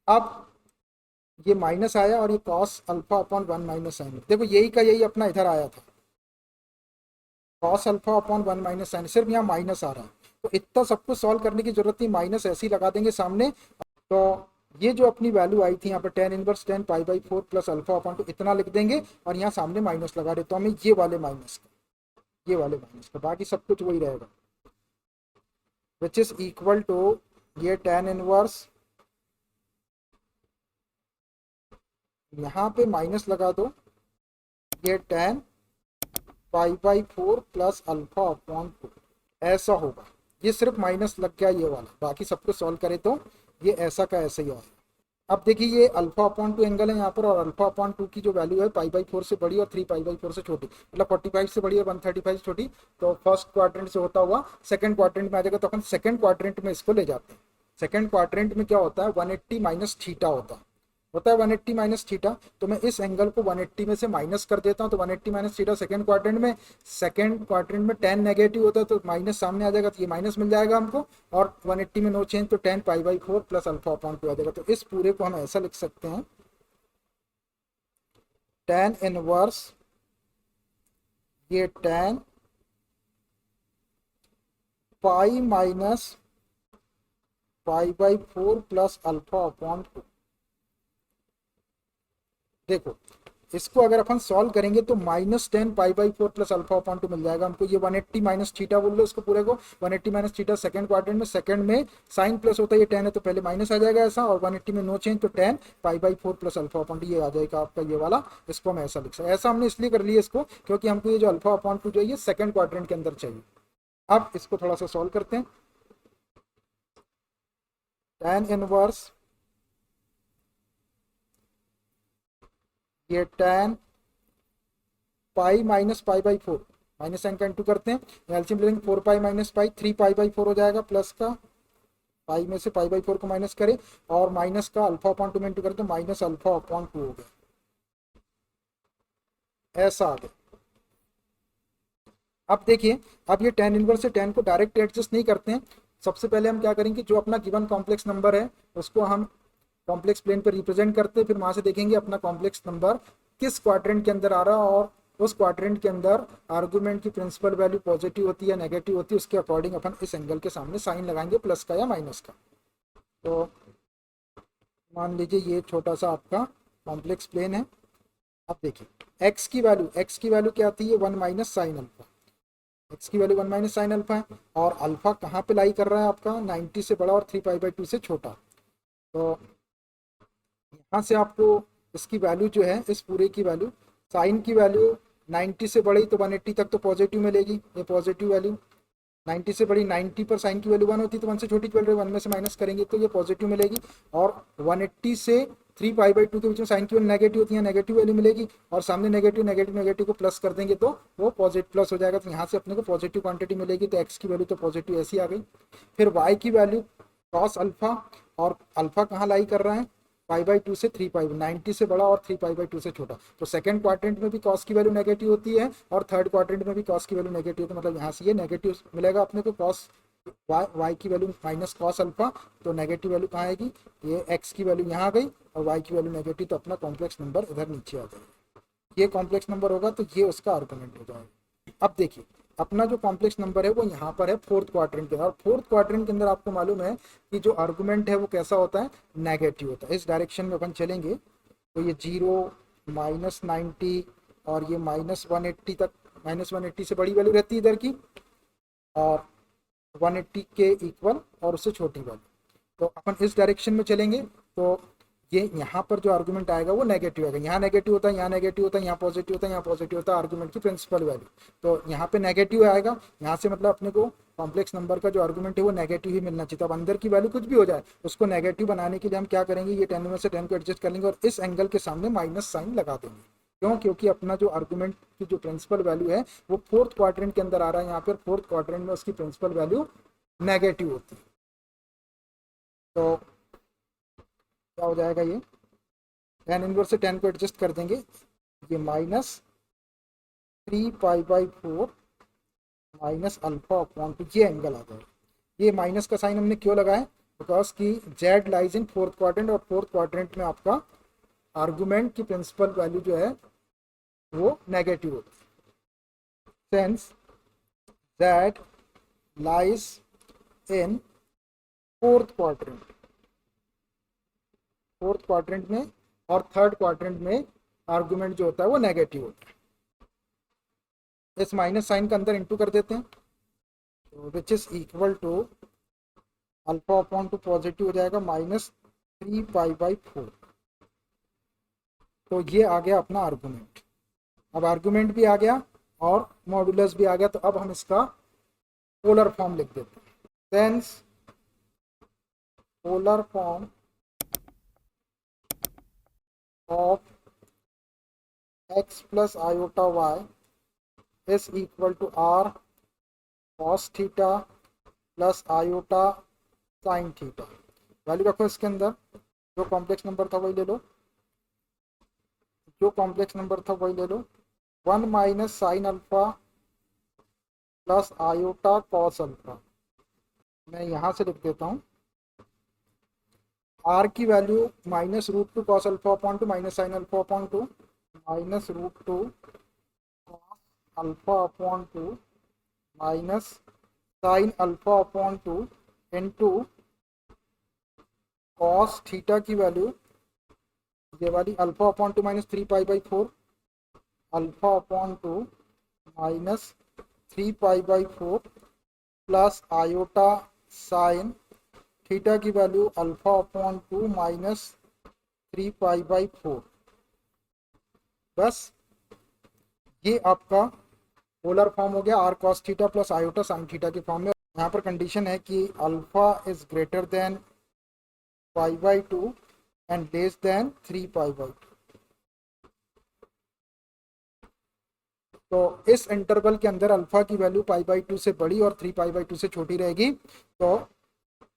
अब ये माइनस आया और ये cos alpha upon 1 minus sine, देखो यही का यही अपना इधर आया था, cos alpha upon 1 minus sine, सिर्फ यहाँ माइनस आ रहा है तो इतना सब कुछ सॉल्व करने की जरूरत नहीं, माइनस ऐसे ही लगा देंगे सामने। तो ये जो अपनी वैल्यू आई थी यहाँ पर tan inverse 10 pi by 4 plus alpha upon 2 इतना लिख देंगे, और यहाँ सामने माइनस लगा देते तो हमें ये वाले माइनस का, ये वाले माइनस का, बाकी सब कुछ वही रहेगा, विच इज इक्वल टू ये tan इनवर्स, यहाँ पे माइनस लगा दो, ये tan pi by 4 plus alpha upon 2 ऐसा होगा। ये सिर्फ माइनस लग गया ये वाला, बाकी सब कुछ सॉल्व करें तो ये ऐसा का ऐसा ही आएगा। अब देखिए ये अल्फा अपॉन 2 एंगल है यहाँ पर, और अल्फा अपॉन 2 की जो वैल्यू है पाई बाई 4 से बड़ी और 3 पाई बाई 4 से छोटी, मतलब 45 से बड़ी और 135 से छोटी, तो फर्स्ट क्वाड्रेंट से होता हुआ सेकंड क्वाड्रेंट में आ जाएगा, तो अपन सेकंड क्वाड्रेंट में इसको ले जाते हैं। सेकंड क्वाड्रेंट में क्या होता है 180 माइनस थीटा होता है 180 माइनस थीटा, तो मैं इस एंगल को 180 में से माइनस कर देता हूँ, तो 180 माइनस थीटा सेकंड क्वाड्रेंट में tan नेगेटिव होता है तो माइनस सामने आ जाएगा, तो ये माइनस मिल जाएगा हमको, और 180 में नो चेंज तो tan pi by 4 plus alpha upon 2 आ जाएगा। तो इस पूरे को हम ऐसा लिख सकते हैं, tan इनवर्स ये tan pi minus pi by 4 plus alpha upon 2। देखो इसको अगर अपन सॉल्व करेंगे तो minus 10 pi by 4 plus alpha upon 2 मिल जाएगा हमको। ये 180 माइनस थीटा बोल लो इसको पूरे को, 180 माइनस थीटा सेकंड क्वाड्रेंट में, सेकंड में साइन प्लस होता है, ये 10 है तो पहले माइनस आ जाएगा ऐसा, और 180 में नो चेंज तो 10 पाई बाई 4 प्लस अल्फा अपॉन 2 ये आ जाएगा आपका ये वाला। इसको हम ऐसा लिख सकते, ऐसा हमने इसलिए कर लिया इसको क्योंकि हमको ये जो अल्फा अपॉन 2 जो है ये सेकंड क्वाड्रेंट के अंदर चाहिए। अब इसको थोड़ा सा सॉल्व करते हैं, tan इनवर्स ये tan pi minus pi by 4, minus sine का इंटू करते हैं, एलसीएम ले लेंगे 4 पाई माइनस पाई 3 पाई बाई 4 हो जाएगा, प्लस का पाई में से पाई बाई 4 को माइनस करें, और माइनस का अल्फा अपॉन 2 में इंटू करते हैं, माइनस अल्फा अपॉन 2 हो गया, ऐसा आ गया। अब देखिए अब ये tan इनवर्स से tan को डायरेक्ट एडजस्ट नहीं करते हैं, सबसे पहले हम क्या करेंगे, जो अपना गिवन कॉम्प्लेक्स नंबर है उसको हम कॉम्प्लेक्स प्लेन पर रिप्रेजेंट करते हैं, फिर वहां से देखेंगे अपना कॉम्प्लेक्स नंबर किस क्वाड्रेंट के अंदर आ रहा है, और उस क्वाड्रेंट के अंदर आर्गुमेंट की प्रिंसिपल वैल्यू पॉजिटिव होती है नेगेटिव होती है, उसके अकॉर्डिंग अपन इस एंगल के सामने साइन लगाएंगे प्लस का या माइनस का। तो मान लीजिए ये छोटा सा आपका कॉम्प्लेक्स प्लेन है। अब देखिए x की वैल्यू क्या आती है 1 माइनस साइन अल्फा, x की वैल्यू 1 माइनस साइन अल्फा है, और अल्फा कहाँ पे लाई कर रहा है आपका 90 से बड़ा और 3 पाई बाई 2 से छोटा। तो यहाँ से आपको इसकी वैल्यू जो है इस पूरे की वैल्यू, साइन की वैल्यू 90 से बड़ी तो 180 तक तो पॉजिटिव मिलेगी, ये पॉजिटिव वैल्यू 90 से बड़ी, 90 पर साइन की वैल्यू 1 होती तो 1 से छोटी की वैल्यू 1 में से माइनस करेंगे तो ये पॉजिटिव मिलेगी, और 180 से 3 पाई बाई 2 के बीच में साइन की वैल्यू नेगेटिव होती है, नेगेटिव वैल्यू मिलेगी, और सामने नेगेटिव नेगेटिव नेगेटिव को प्लस कर देंगे तो वो पॉजिटिव प्लस हो जाएगा, तो यहाँ से अपने को पॉजिटिव क्वांटिटी मिलेगी, तो एक्स की वैल्यू तो पॉजिटिव ऐसी आ गई। फिर वाई की वैल्यू कॉस अल्फा, और अल्फा कहाँ लाई कर रहा है पाई बाई 2 से 3 पाई, 90 से बड़ा और 3 पाई बाई 2 से छोटा, तो सेकंड क्वाड्रेंट में भी कॉस की वैल्यू नेगेटिव होती है और थर्ड क्वाड्रेंट में भी कॉस की वैल्यू नेगेटिव होती है, मतलब यहाँ से ये नेगेटिव मिलेगा अपने को, कॉस वाई की वैल्यू माइनस कॉस अल्फा, तो नेगेटिव वैल्यू कहाँ आएगी, ये एक्स की वैल्यू यहाँ आ गई और वाई की वैल्यू नेगेटिव, तो अपना कॉम्प्लेक्स नंबर इधर नीचे आ जाएगा, ये कॉम्प्लेक्स नंबर होगा तो ये उसका आर्गुमेंट हो जाएगा। अब देखिए अपना जो कॉम्प्लेक्स नंबर है वो यहाँ पर है फोर्थ क्वाड्रेंट के अंदर, और फोर्थ क्वाड्रेंट के अंदर आपको मालूम है कि जो आर्गुमेंट है वो कैसा होता है नेगेटिव होता है। इस डायरेक्शन में अपन चलेंगे तो ये 0 माइनस 90 और ये माइनस 180 तक, माइनस 180 से बड़ी वैल्यू रहती है इधर की, और 180 के इक्वल और उससे छोटी वैल्यू, तो अपन इस डायरेक्शन में चलेंगे तो ये यहाँ पर जो आर्गुमेंट आएगा वो नेगेटिव आएगा, यहाँ नेगेटिव होता है, यहाँ नेगेटिव होता है, यहाँ पॉजिटिव होता है, यहाँ पॉजिटिव होता है आर्गुमेंट की प्रिंसिपल वैल्यू। तो यहाँ पे नेगेटिव आएगा, यहाँ से मतलब अपने को कॉम्प्लेक्स नंबर का जो आर्गुमेंट है वो नेगेटिव ही मिलना चाहिए। तो अब अंदर की वैल्यू कुछ भी हो जाए, उसको नेगेटिव बनाने के लिए हम क्या करेंगे, ये 10 में से 10 को एडजस्ट कर लेंगे और इस एंगल के सामने माइनस साइन लगा देंगे। क्यों? क्योंकि अपना जो आर्गुमेंट की जो प्रिंसिपल वैल्यू है वो फोर्थ क्वाड्रेंट के अंदर आ रहा है, यहाँ पर फोर्थ क्वाड्रेंट में उसकी प्रिंसिपल वैल्यू नेगेटिव होती है। तो क्या हो जाएगा, ये tan इनवर्स से 10 को एडजस्ट कर देंगे, ये -3π/4 माइनस अल्फा अपॉन टू, ये एंगल आ जाएगा। ये माइनस का साइन हमने क्यों लगाया, बिकॉज कि z lies in fourth quadrant और फोर्थ क्वाड्रेंट में आपका आर्गुमेंट की प्रिंसिपल वैल्यू जो है वो नेगेटिव होती है। Sense z lies in fourth quadrant में और थर्ड क्वाड्रेंट में आर्गुमेंट जो होता है वो नेगेटिव होता है। इस माइनस साइन का अंदर इंटू कर देते हैं, तो which is equal to alpha upon two positive हो जाएगा -3π/4। तो ये आ गया अपना आर्गुमेंट। अब आर्गुमेंट भी आ गया और मॉडुलस भी आ गया, तो अब हम इसका पोलर फॉर्म लिख देते हैं। Since polar form of x plus iota y is equal to r cos theta plus iota sin theta। Value रखो इसके अंदर, जो कॉम्प्लेक्स नंबर था वही ले लो, 1 minus sine alpha plus iota cos alpha. मैं यहाँ से लिख देता हूँ, आर की value -√2 cos alpha upon two minus sine alpha upon two -√2 cos alpha upon two minus sine alpha upon two into cos theta की वैल्यू ये वाली alpha upon two -3π/4 alpha upon two -3π/4 plus iota sine theta की value alpha upon two -3π/4। बस ये आपका polar form हो गया, R cos theta plus iota sine theta के फॉर्म में। यहाँ पर कंडीशन है कि alpha is greater than π/2 and less than 3π/2। तो इस इंटरवल के अंदर अल्फा की वैल्यू π/2 से बड़ी और 3π/2 से छोटी रहेगी। तो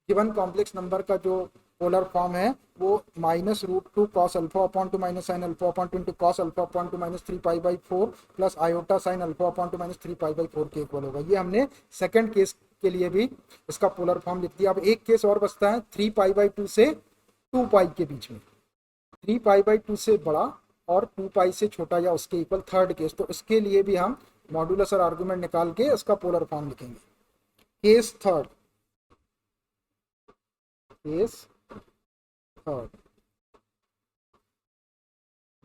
गिवन कॉम्प्लेक्स नंबर का जो पोलर फॉर्म है वो -√2 cos alpha upon two minus sine alpha upon two into cos alpha upon two -3π/4 plus iota sine alpha upon two -3π/4 के इक्वल होगा। ये हमने सेकंड केस के लिए भी इसका पोलर फॉर्म लिख दिया। अब एक केस और बचता है 3π/2 से 2π के बीच में, 3π/2 से बड़ा और 2π से छोटा या उसके इक्वल थर्ड केस। तो इसके लिए भी हम मॉड्यूलस और आर्गुमेंट निकाल के इसका पोलर फॉर्म लिखेंगे। Case third,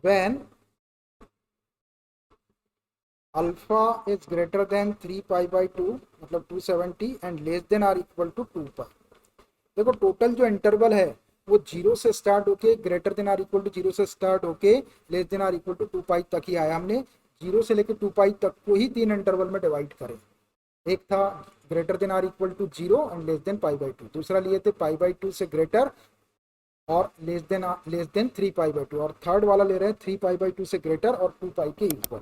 when alpha is greater than 3π/2 मतलब 270 and less than or equal to 2π। देखो टोटल जो इंटरवल है वो 0 से स्टार्ट होके greater than or equal to 0 से स्टार्ट होके less than or equal to 2π तक ही आया। हमने 0 से लेकर 2π तक को ही 3 इंटरवल में डिवाइड करें। एक था greater than or equal to 0 and less than π/2, दूसरा लिए थे π/2 से ग्रेटर और लेस देन 3π/2, और थर्ड वाला ले रहे हैं 3π/2 से ग्रेटर और 2π के इक्वल।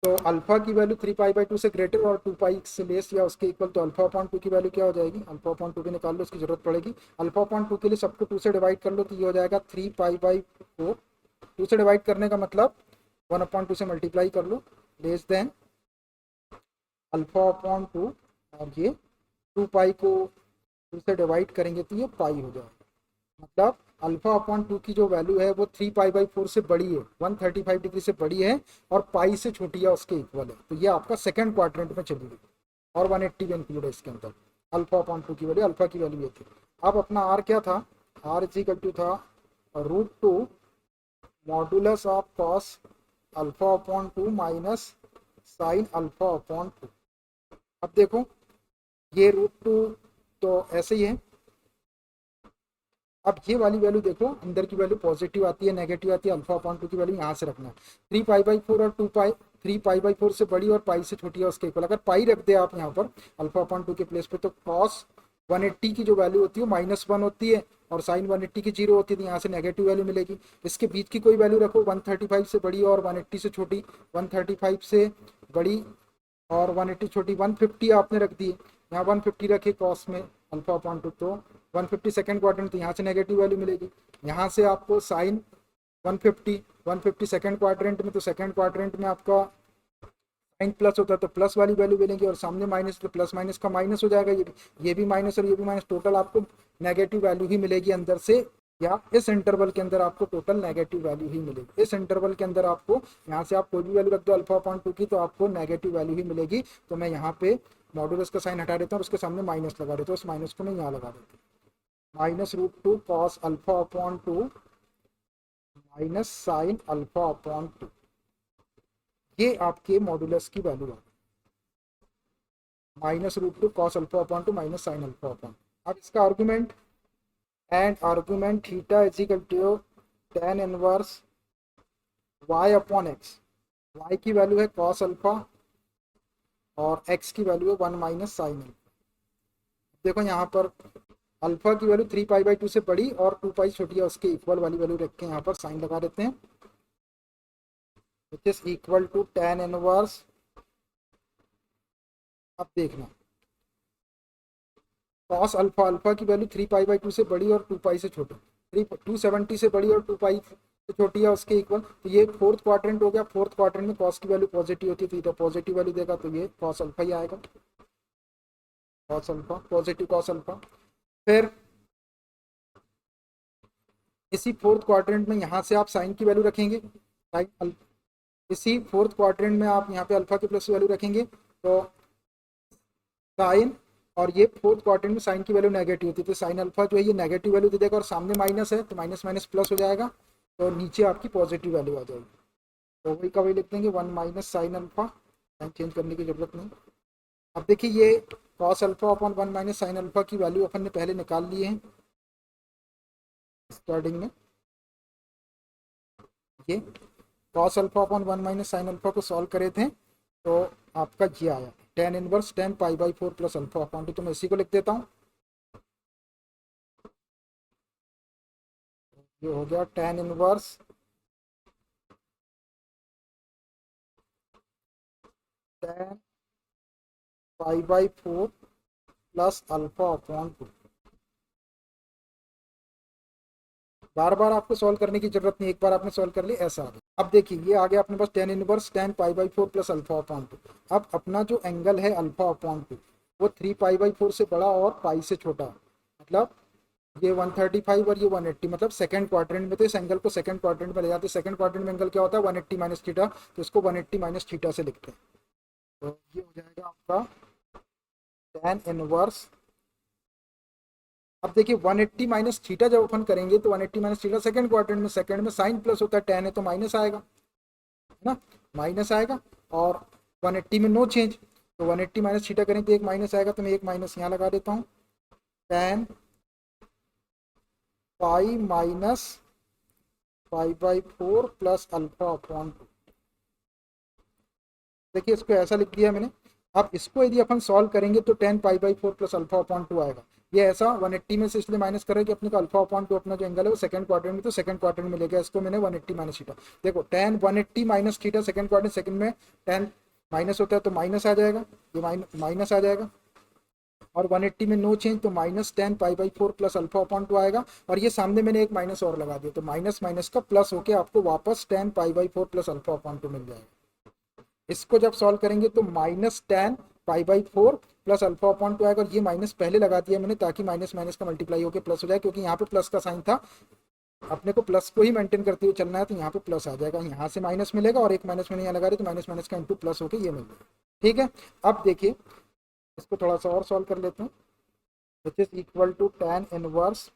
तो अल्फा की वैल्यू 3π/2 से ग्रेटर और 2π से लेस या उसके इक्वल, तो अल्फा अपॉन 2 की वैल्यू क्या हो जाएगी, अल्फा अपॉन 2 भी निकाल लो, उसकी जरूरत पड़ेगी। अल्फा अपॉन 2 के लिए सबको 2 से डिवाइड कर लो, तो ये हो जाएगा 3π/4। 2 से डिवाइड करने का मतलब 1/2 से मल्टीप्लाई कर लो, लेस देन अल्फा अपॉन 2, और ये 2π को 2 से डिवाइड करेंगे तो ये पाई हो जाएगा। मतलब अल्फा अपॉन 2 की जो वैल्यू है वो 3π/4 से बड़ी है, 135 डिग्री से बड़ी है और पाई से छोटी है उसके इक्वल है। तो ये आपका सेकंड क्वाड्रेंट में चली गई और 180 भी इंक्लूड है इसके अंदर। अल्फा अपॉन 2 की वैल्यू, अल्फा की वैल्यू ये थी। अब अपना आर क्या था, आर इज इक्वल टू था √2 modulus of cos alpha upon 2 minus sine alpha upon 2। अब देखो ये √2 तो ऐसे ही है, अब ये वाली वैल्यू देखो, अंदर की वैल्यू पॉजिटिव आती है नेगेटिव आती है, अल्फा अपॉन टू की वैल्यू यहाँ से रखना है। 3 पाई बाई 4 और 2 पाई, 3 पाई बाई 4 से बड़ी और पाई से छोटी है उसके इक्वल। अगर पाई रख दे आप यहाँ पर अल्फा अपॉन टू के प्लेस पे, तो कॉस 180 की जो वैल्यू होती है -1 होती है और साइन 180 की 0 होती है, तो यहाँ से नेगेटिव वैल्यू मिलेगी। इसके बीच की कोई वैल्यू रखो, 135 से बड़ी और 180 से छोटी, 135 से बड़ी और 180 छोटी, 150 आपने रख दी, यहाँ 150 रखे कॉस में अल्फा अपॉन टू, तो 150 सेकेंड क्वाड्रेंट, तो यहाँ से नेगेटिव वैल्यू मिलेगी। यहाँ से आपको साइन 150 सेकेंड क्वाड्रेंट में, तो सेकेंड क्वाड्रेंट में आपका साइन प्लस होता है तो प्लस वाली वैल्यू मिलेगी, और सामने माइनस, तो प्लस माइनस का माइनस हो जाएगा, ये भी माइनस और ये भी माइनस, टोटल आपको नेगेटिव वैल्यू ही मिलेगी अंदर से, या इस इंटरवल के अंदर आपको टोटल नेगेटिव वैल्यू ही मिलेगी। इस इंटरवल के अंदर आपको, यहाँ से आप कोई भी वैल्यू रख दो अल्फा अपॉन टू की, तो आपको नेगेटिव वैल्यू ही मिलेगी। तो मैं यहाँ पे मॉडुलस का साइन हटा देता हूँ और उसके सामने माइनस लगा देता हूँ, उस माइनस को मैं यहाँ लगा देता हूँ, -√2 cos alpha upon two minus sine alpha upon two, ये आपके मॉडुलस की वैल्यू है, -√2 cos alpha upon two minus sine alpha upon. अब इसका argument, and argument theta is equal to tan inverse y upon X. y की value है cos alpha और x की वैल्यू है 1 माइनस साइन अल्फा। देखो यहाँ पर अल्फा की वैल्यू 3 पाई बाई 2 से बड़ी और 2 पाई छोटी है उसके इक्वल वाली वैल्यू रख के यहाँ पर साइन लगा देते हैं, which is equal to tan inverse. अब देखना कॉस अल्फा, अल्फा की वैल्यू 3 पाई बाई 2 से बड़ी और 2 पाई से छोटी, 270 से बड़ी और 2 पाई से छोटी है उसके इक्वल, तो ये फोर्थ क्वाड्रेंट हो गया। फोर्थ क्वाड्रेंट में कॉस की वैल्यू पॉजिटिव होती है, तो इधर पॉजिटिव वैल्यू देगा, तो ये कॉस अल्फा ही आएगा, cos alpha, positive cos alpha. फिर इसी फोर्थ क्वाड्रेंट में यहाँ से आप साइन की वैल्यू रखेंगे, साइन, इसी फोर्थ क्वाड्रेंट में आप यहाँ पे अल्फा की प्लस वैल्यू रखेंगे, तो साइन, और ये फोर्थ क्वाड्रेंट में साइन की वैल्यू नेगेटिव होती है, तो साइन अल्फा जो है ये नेगेटिव वैल्यू दे देगा, और सामने माइनस है तो माइनस माइनस प्लस हो जाएगा, तो नीचे आपकी पॉजिटिव वैल्यू आ जाएगी, तो वही का वही लिख देंगे 1 minus sine alpha, sine change करने की जरूरत नहीं। अब देखिए ये cos alpha upon 1 minus sine alpha की वैल्यू अपन ने पहले निकाल ली है स्टार्टिंग में, ये cos alpha upon 1 minus sine alpha को सॉल्व करे थे, तो आपका ये आया tan इनवर्स tan पाई/4 प्लस अल्फा अपॉन टू, तो मैं इसी को लिख देता हूँ, ये हो गया tan इनवर्स tan पाई/4 प्लस अल्फा अपॉन टू। बार बार आपको सॉल्व करने की जरूरत नहीं, एक बार आपने सॉल्व कर लिया ऐसा आ गया। अब देखिए ये आ गया अपने पास tan इनवर्स tan पाई/4 प्लस अल्फा अपॉन टू। अब अपना जो एंगल है अल्फा अपॉन टू, वो 3 पाई/4 से बड़ा और पाई से छोटा, मतलब ये 135 और ये 180, मतलब सेकंड क्वाड्रेंट में, तो इस एंगल को सेकंड क्वाड्रेंट में ले जाते हैं। सेकंड क्वाड्रेंट में एंगल क्या होता है 180 माइनस थीटा, तो इसको 180 माइनस थीटा से लिखते हैं, तो ये हो जाएगा आपका tan इनवर्स। अब देखिए 180 माइनस थीटा जब अपन करेंगे, तो 180 माइनस थीटा सेकंड क्वाड्रेंट में, सेकंड में साइन प्लस होता है, tan है तो माइनस आएगा, है ना, माइनस आएगा, और 180 में नो चेंज, तो 180 माइनस थीटा करें तो एक माइनस आएगा, तो मैं एक माइनस यहाँ लगा देता हूँ, tan पाई माइनस पाई/4 प्लस अल्फा अपॉन टू। देखिए इसको ऐसा लिख दिया मैंने। अब इसको यदि अपन सॉल्व करेंगे तो tan पाई/4 प्लस अल्फा अपॉन टू आएगा। ये ऐसा 180 में से इसलिए माइनस कर रहे हैं कि अपने को अल्फा अपॉन टू अपना जो एंगल है वो सेकंड क्वाड्रेंट में, तो सेकंड क्वाड्रेंट में लेगा, इसको मैंने 180 माइनस थीटा। देखो tan 180 minus theta second quadrant, second में tan माइनस होता है तो माइनस आ जाएगा, ये माइनस आ जाएगा, और 180 में नो चेंज, तो माइनस tan पाई/4 प्लस अल्फा अपॉन टू आएगा, और ये सामने मैंने एक माइनस और लगा दिया, तो माइनस माइनस का प्लस होके आपको वापस tan पाई/4 प्लस अल्फा अपॉन टू मिल जाएगा। इसको जब सॉल्व करेंगे तो माइनस tan पाई/4 प्लस अल्फा अपॉन टू आएगा, और ये माइनस पहले लगा दिया मैंने ताकि माइनस माइनस का मल्टीप्लाई होकर प्लस हो जाए, क्योंकि यहाँ पे प्लस का साइन था, अपने को प्लस को ही मेंटेन करते हुए चलना है, तो यहाँ पे प्लस आ जाएगा, यहाँ से माइनस मिलेगा, और एक माइनस मैंने यहाँ लगा रही, तो माइनस माइनस का इंटू प्लस होकर ये मिल जाएगा। ठीक है, अब देखिए इसको थोड़ा सा और सॉल्व कर लेते हैं, which is equal to tan inverse,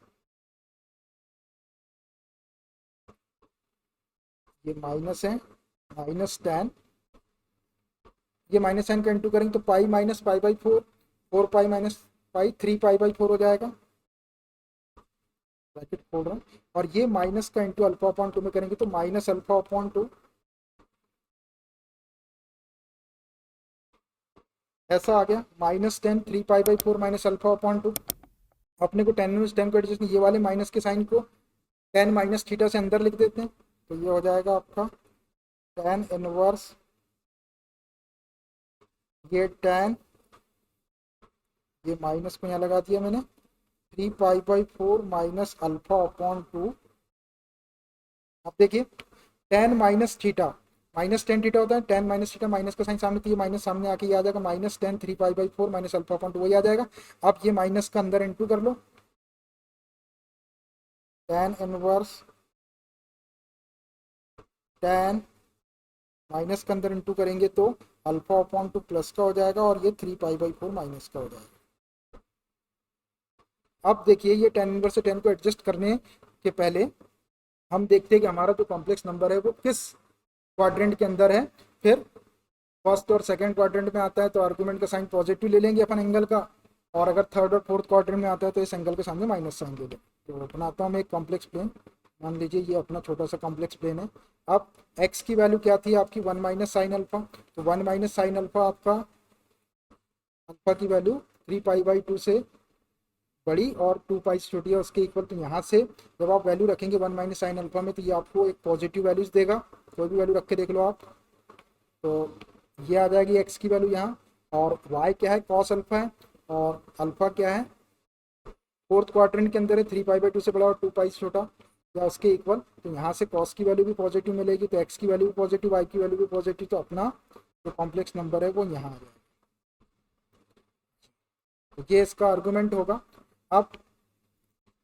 ये माइनस है, माइनस tan, ये माइनस साइन का इंटू करेंगे तो पाई माइनस पाई/4, 4 पाई माइनस पाई, 3 पाई/4 हो जाएगा, ब्रैकेट खोल रहा हूँ, और ये माइनस का इंटू अल्फा अपॉन टू में करेंगे तो माइनस अल्फा अपॉन टू, ऐसा आ गया -10 3 पाई/4 माइनस अल्फा अपॉन टू। अपने को टेन को एडजस्ट, ये वाले माइनस के साइन को टेन माइनस थीटा से अंदर लिख देते हैं, तो ये हो जाएगा आपका टेन इनवर्स, ये टेन, ये माइनस को यहाँ लगा दिया मैंने, 3 पाई/4 माइनस अल्फा अपॉन टू। अब देखिए टेन माइनस थीटा, -10 थीटा होता है, टेन माइनस थीटा, माइनस का साइन सामने, तो ये माइनस सामने आके ये आ जाएगा -10 3 पाई/4 माइनस अल्फा अपॉन टू, वही आ जाएगा। अब ये माइनस का अंदर इंटू कर लो, टेन इनवर्स टेन, माइनस के अंदर इंटू करेंगे तो अल्फा अपॉन टू प्लस का हो जाएगा, और ये 3 पाई/4 माइनस का हो जाएगा। अब देखिए ये टेन इनवर्स से टेन को एडजस्ट करने के पहले हम देखते हैं कि हमारा जो कॉम्प्लेक्स नंबर है वो किस क्वाड्रेंट के अंदर है। फिर फर्स्ट और सेकंड क्वाड्रेंट में आता है तो आर्गुमेंट का साइन पॉजिटिव ले लेंगे अपन एंगल का, और अगर थर्ड और फोर्थ क्वाड्रेंट में आता है तो इस एंगल के सामने माइनस साइन ले लेंगे। तो बनाता हूँ मैं एक कॉम्प्लेक्स प्लेन, मान लीजिए ये अपना छोटा सा कॉम्प्लेक्स प्लेन है। अब एक्स की वैल्यू क्या थी आपकी, 1 माइनस साइन अल्फा, तो 1 माइनस साइन अल्फा आपका, अल्फा की वैल्यू 3 पाई/2 से बड़ी और 2 पाई से छोटी है उसके इक्वल, तो यहाँ से जब आप वैल्यू रखेंगे 1 माइनस साइन अल्फा में तो ये आपको एक पॉजिटिव वैल्यूज देगा, कोई भी वैल्यू रख के देख लो आप। तो ये आ जाएगी एक्स की वैल्यू यहाँ, और वाई क्या है, कॉस अल्फा है, और अल्फा क्या है, फोर्थ क्वाड्रेंट के अंदर है, 3 पाई/2 से बड़ा और 2 पाई से छोटा या उसके इक्वल, तो यहाँ से कॉस की वैल्यू भी पॉजिटिव मिलेगी, तो एक्स की वैल्यू भी पॉजिटिव, वाई की वैल्यू भी पॉजिटिव, तो अपना जो कॉम्प्लेक्स नंबर है वो यहाँ आ जाएगा। तो ये इसका आर्गूमेंट होगा। अब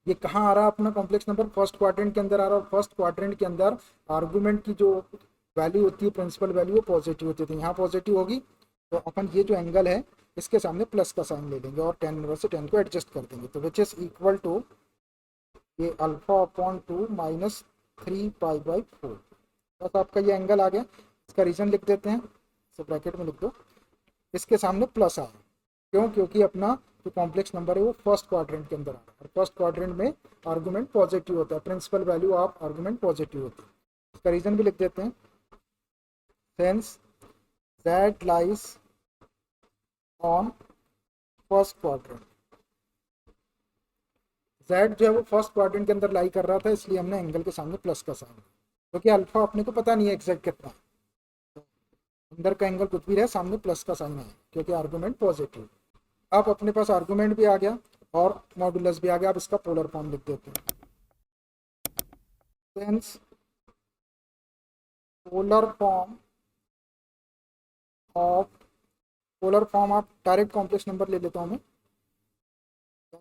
ये कहाँ आ रहा है अपना कॉम्प्लेक्स नंबर, फर्स्ट क्वाड्रेंट के अंदर आ रहा है, और फर्स्ट क्वाड्रेंट के अंदर आर्गूमेंट की जो वैल्यू होती है, प्रिंसिपल वैल्यू, वो पॉजिटिव होती है, तो यहाँ पॉजिटिव होगी, तो अपन ये जो एंगल है इसके सामने प्लस का साइन ले लेंगे और टेन इनवर्स से टेन को एडजस्ट कर देंगे, तो विच इज इक्वल टू ये अल्फा अपॉन टू माइनस 3 पाई/4। बस आपका ये एंगल आ गया। इसका रीजन लिख देते हैं, तो ब्रैकेट में लिख दो, इसके सामने प्लस आया, क्यों, क्योंकि अपना जो कॉम्प्लेक्स नंबर है वो फर्स्ट क्वाड्रेंट के अंदर आ रहा है, और फर्स्ट क्वाड्रेंट में आर्गुमेंट पॉजिटिव होता है, principal value of argument positive होती है। इसका रीजन भी लिख देते हैं, since that lies on first quadrant, Z जो है वो फर्स्ट क्वाड्रेंट के अंदर लाई कर रहा था, इसलिए हमने एंगल के सामने प्लस का साइन, क्योंकि अल्फा अपने को पता नहीं है एग्जैक्ट कितना, अंदर का एंगल कुछ भी रहे सामने प्लस का साइन है क्योंकि आर्गुमेंट पॉजिटिव। अब अपने पास आर्गुमेंट भी आ गया और मॉडुलस भी आ गया, अब इसका पोलर फॉर्म लिख देते हैं, since polar form of, polar form आप डायरेक्ट कॉम्प्लेक्स नंबर ले लेता हूँ मैं,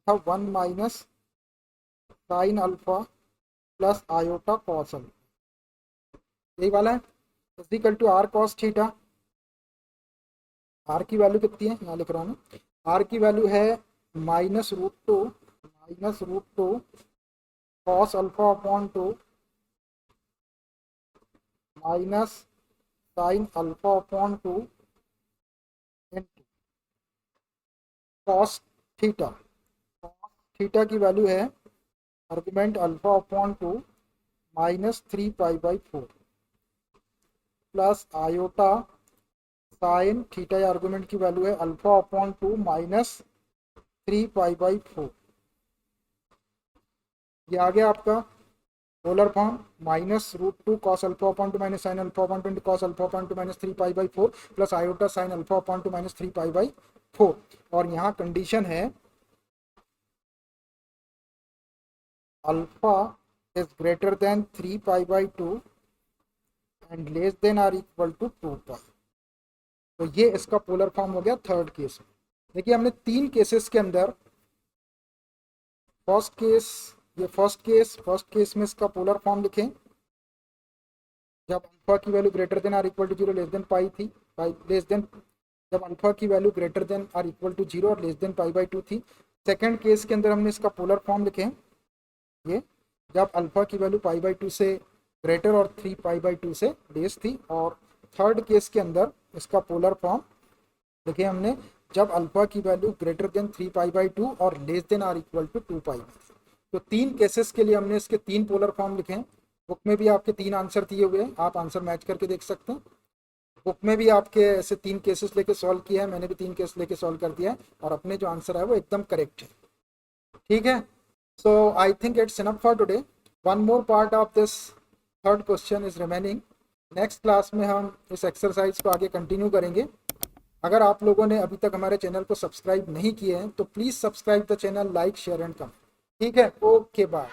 था 1 minus sine alpha plus iota cos alpha, यही वाला है, equal to are cos theta. R की वैल्यू कितनी है, यहाँ लिख रहा हूँ मैं, आर की वैल्यू है -√2 cos alpha upon 2 minus sine alpha upon 2 into cos theta. Cos theta की वैल्यू है आर्गुमेंट अल्फा अपॉन 2 -3 पाई/4 plus iota sine theta, argument की वैल्यू है अल्फा अपॉन 2 -3 पाई/4। ये आ गया आपका polar form, -√2 cos alpha upon 2 minus sine alpha upon 2 cos alpha upon 2 -3 पाई/4 plus iota sine alpha upon 2 -3 पाई/4। और यहाँ कंडीशन है अल्फा इज ग्रेटर देन 3 पाई/2 and less than or equal to 2 pi. तो ये इसका पोलर फॉर्म हो गया थर्ड केस में। देखिए हमने तीन केसेस के अंदर, फर्स्ट केस, ये फर्स्ट केस में इसका पोलर फॉर्म लिखें, जब अल्फा की वैल्यू greater than or equal to 0 less than pi थी, लेस देन, जब अल्फा की वैल्यू greater than or equal to 0 और लेस देन पाई/2 थी। सेकंड केस के अंदर हमने इसका पोलर फॉर्म लिखे, ये जब अल्फा की वैल्यू पाई/2 से ग्रेटर और 3 पाई/2 से लेस थी। और थर्ड केस के अंदर इसका पोलर फॉर्म लिखे हमने, जब अल्फा की वैल्यू ग्रेटर देन 3 पाई/2 और less than or equal to 2 pi. तो 3 केसेस के लिए हमने इसके 3 पोलर फॉर्म लिखे हैं। बुक में भी आपके 3 आंसर दिए हुए हैं, आप आंसर मैच करके देख सकते हैं। बुक में भी आपके ऐसे 3 केसेस लेके सॉल्व किया है, मैंने भी 3 केस लेके सॉल्व कर दिया है और अपने जो आंसर है वो एकदम करेक्ट है। ठीक है, so I think it's enough for today. One more part of this third question is remaining. Next class में हम इस एक्सरसाइज को आगे कंटिन्यू करेंगे। अगर आप लोगों ने अभी तक हमारे चैनल को सब्सक्राइब नहीं किए हैं तो please subscribe the channel, like share and comment. ठीक है, ओके बाय।